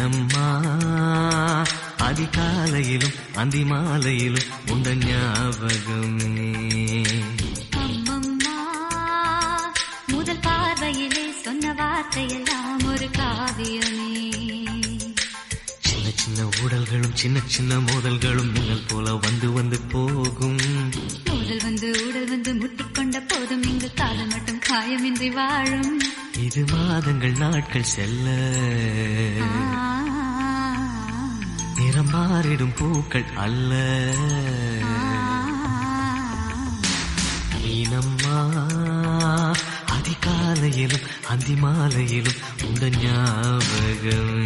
மீனம்மா அதிகாலையிலும் அந்தி மாலையிலும் உண்ட ஞாபகமே. அம்மம்மா முதல் பார்வையிலே சொன்ன வார்த்தையெல்லாம் ஒரு காவியமே. சின்ன சின்ன ஊடல்களும் சின்ன சின்ன மோதல்களும் மின்னல் போல வந்து வந்து போகும். ஊடல் வந்து ஊடல் வந்து முட்டிக்கொண்ட போதும் இங்கு காதல் மட்டும் காயமின்றி வாழும். இது மாதங்கள் நாட்கள் செல்ல நிறம் மாறிடும் பூக்கள் அல்ல. மீனம்மா அதிகாலையிலும் அந்தி மாலையிலும் உண்ட ஞாபகம்.